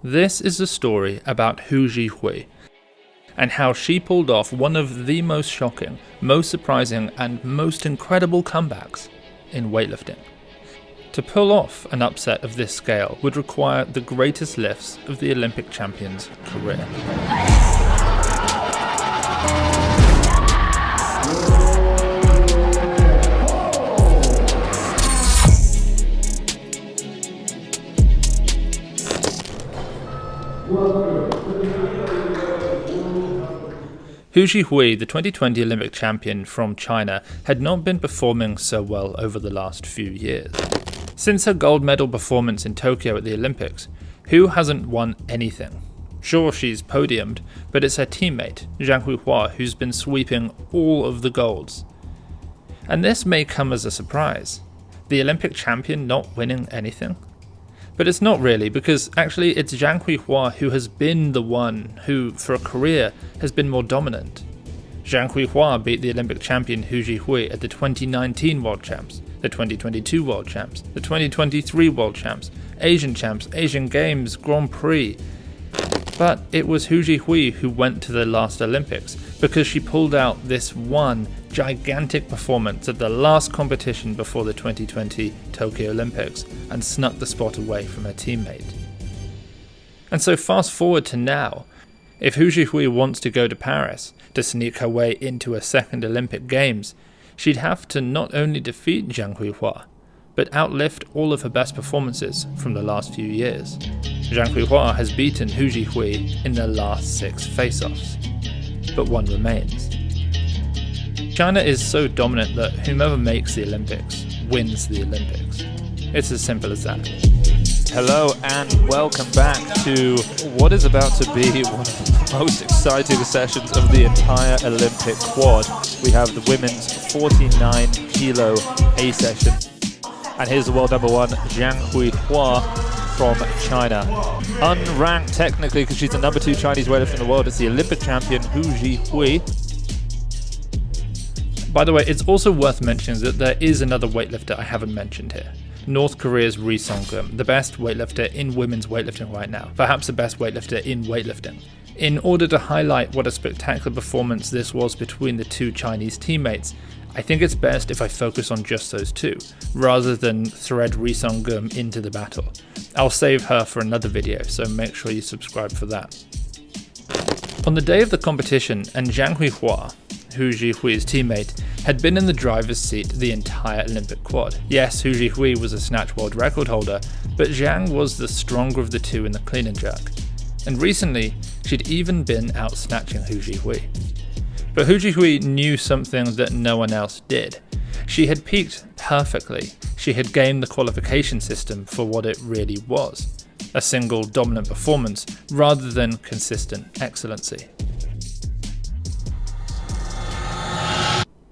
This is a story about Hou Zhihui and how she pulled off one of the most shocking, most surprising and most incredible comebacks in weightlifting. To pull off an upset of this scale would require the greatest lifts of the Olympic champion's career. Hou Zhihui, the 2020 Olympic champion from China, had not been performing so well over the last few years. Since her gold medal performance in Tokyo at the Olympics, Hou hasn't won anything. Sure, she's podiumed, but it's her teammate, Jiang Huihua, who's been sweeping all of the golds. And this may come as a surprise. The Olympic champion not winning anything? But it's not really, because actually it's Jiang Huihua who has been the one who, for a career, has been more dominant. Jiang Huihua beat the Olympic champion Hou Zhihui at the 2019 World Champs, the 2022 World Champs, the 2023 World Champs, Asian Games, Grand Prix. But it was Hou Zhihui who went to the last Olympics, because she pulled out this one gigantic performance at the last competition before the 2020 Tokyo Olympics and snuck the spot away from her teammate. And so fast forward to now, if Hou Zhihui wants to go to Paris to sneak her way into a second Olympic Games, she'd have to not only defeat Jiang Huihua, but outlift all of her best performances from the last few years. Jiang Huihua has beaten Hou Zhihui in their last 6 face-offs, but one remains. China is so dominant that whomever makes the Olympics wins the Olympics. It's as simple as that. Hello and welcome back to what is about to be one of the most exciting sessions of the entire Olympic quad. We have the women's 49 kilo A session. And here's the world number one, Jiang Huihua from China. Unranked technically because she's the number 2 Chinese weightlifter in the world. It's the Olympic champion Hou Zhihui. By the way, it's also worth mentioning that there is another weightlifter I haven't mentioned here. North Korea's Ri Song-geum, the best weightlifter in women's weightlifting right now, perhaps the best weightlifter in weightlifting. In order to highlight what a spectacular performance this was between the 2 Chinese teammates, I think it's best if I focus on just those 2, rather than thread Ri Song-geum into the battle. I'll save her for another video, so make sure you subscribe for that. On the day of the competition, and Jiang Huihua, Hou Zhihui's teammate, had been in the driver's seat the entire Olympic quad. Yes, Hou Zhihui was a Snatch world record holder, but Jiang was the stronger of the 2 in the clean and jerk. And recently, she'd even been out-snatching Hou Zhihui. But Hou Zhihui knew something that no one else did. She had peaked perfectly. She had gamed the qualification system for what it really was. A single dominant performance rather than consistent excellency.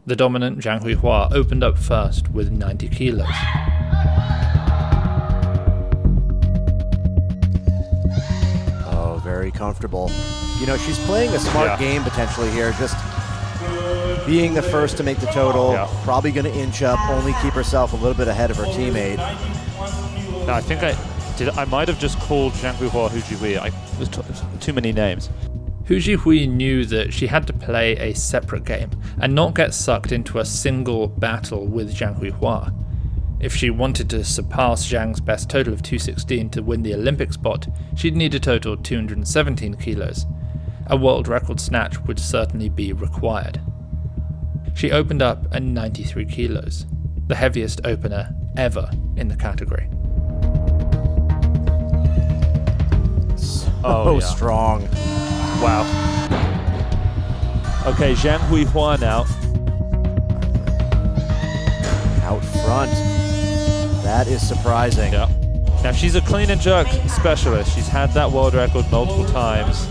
The dominant Jiang Huihua opened up first with 90 kilos. Oh, very comfortable. You know, she's playing a smart game potentially here, just being the first to make the total, probably going to inch up, only keep herself a little bit ahead of her teammate. No, I think I might have just called Jiang Huihua Hou Zhihui. There's too many names. Hou Zhihui knew that she had to play a separate game and not get sucked into a single battle with Jiang Huihua. If she wanted to surpass Jiang's best total of 216 to win the Olympic spot, she'd need a total 217 kilos. A world record snatch would certainly be required. She opened up at 93 kilos, the heaviest opener ever in the category. So strong. Wow. Okay, Jiang Huihua now. Out front. That is surprising. Yeah. Now she's a clean and jerk specialist. She's had that world record multiple times.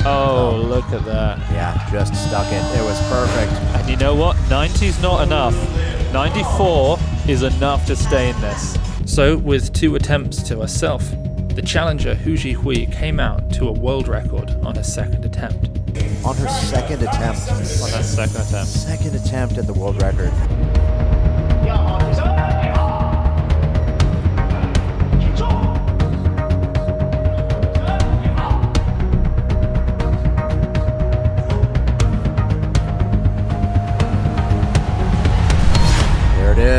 Oh, look at that. Yeah, just stuck it. It was perfect. And you know what? 90's not enough. 94 is enough to stay in this. So, with 2 attempts to herself, the challenger Hou Zhihui came out to a world record on her second attempt. On her second attempt. On that second attempt. Second attempt at the world record.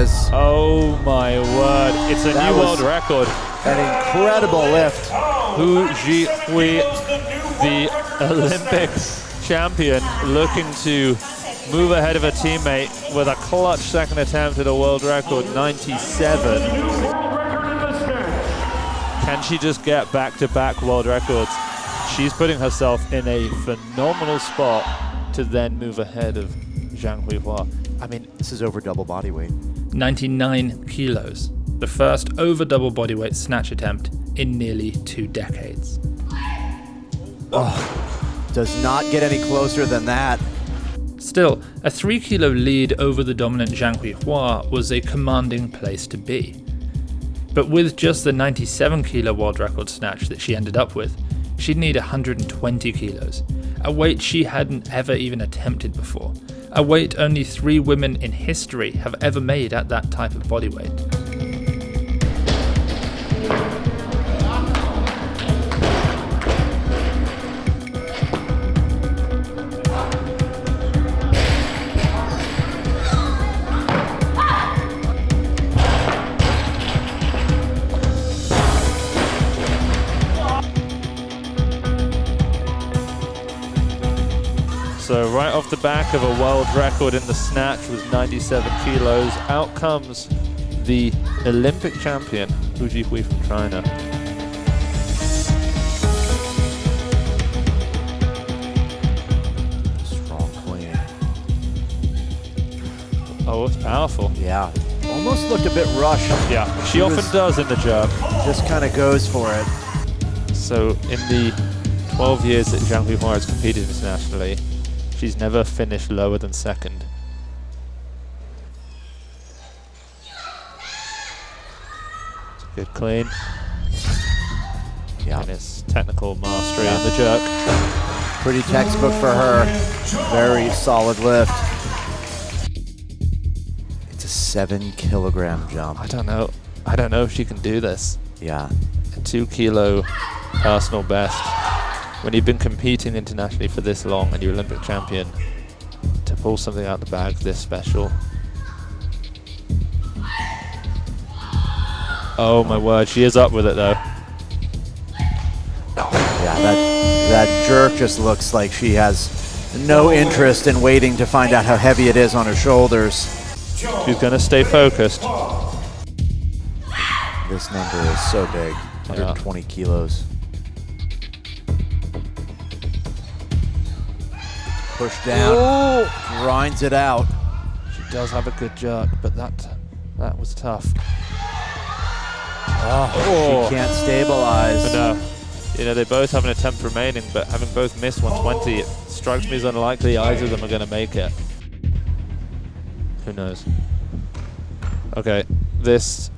is. Oh my word. It's a new world record. An incredible lift. Hou Zhihui, the Olympic champion, looking to move ahead of her teammate with a clutch second attempt at a world record, 97. Can she just get back-to-back world records? She's putting herself in a phenomenal spot to then move ahead of Jiang Huihua. I mean, this is over double body weight. 99 kilos. The first over double bodyweight snatch attempt in nearly 2 decades. Oh, does not get any closer than that. Still, a 3 kilo lead over the dominant Jiang Huihua was a commanding place to be. But with just the 97 kilo world record snatch that she ended up with, she'd need 120 kilos, a weight she hadn't ever even attempted before, a weight only 3 women in history have ever made at that type of body weight. So right off the back of a world record in the snatch with 97 kilos, out comes the Olympic champion, Hou Zhihui from China. Strong clean. Oh, it's powerful. Yeah. Almost looked a bit rushed. Yeah, she often does in the jerk. Just kind of goes for it. So in the 12 years that Jiang Huihua has competed internationally, she's never finished lower than second. It's a good clean. Yeah. And it's technical mastery on the jerk. Pretty textbook for her. Very solid lift. It's a 7 kilogram jump. I don't know if she can do this. Yeah. A 2 kilo personal best. When you've been competing internationally for this long and you're Olympic champion, to pull something out the bag this special. Oh my word, she is up with it though. Yeah, that jerk just looks like she has no interest in waiting to find out how heavy it is on her shoulders. She's gonna stay focused. This number is so big, 120 kilos. Push down, grinds it out. She does have a good jerk, but that was tough. Oh, she can't stabilize. But they both have an attempt remaining, but having both missed 120, it strikes me as unlikely either of them are going to make it. Who knows? Okay, this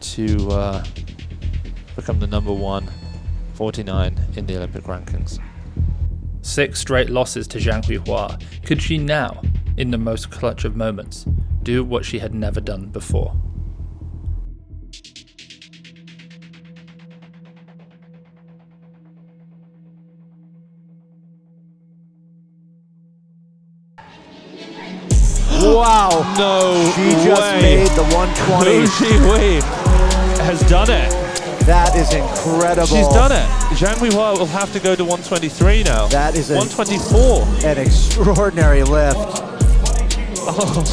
to become the number 1, 49 in the Olympic rankings. 6 straight losses to Jiang Huihua. Could she now, in the most clutch of moments, do what she had never done before? Wow! No She just made the 120. Hou Zhihui has done it. That is incredible. She's done it. Jiang Huihua will have to go to 123 now. That is 124. An extraordinary lift. Oh.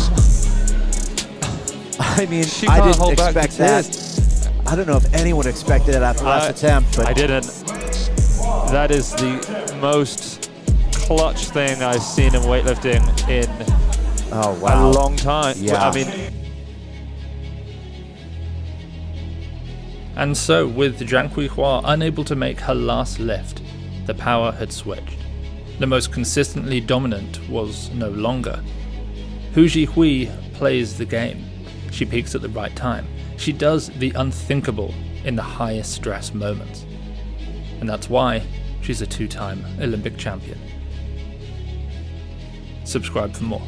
I mean, She I can't didn't hold back expect the that. tears. I don't know if anyone expected it after last attempt, but I didn't. That is the most clutch thing I've seen in weightlifting in a long time. Yeah. I mean, And so, with Jiang Huihua unable to make her last lift, the power had switched. The most consistently dominant was no longer. Hou Zhihui plays the game. She peaks at the right time. She does the unthinkable in the highest stress moments. And that's why she's a 2-time Olympic champion. Subscribe for more.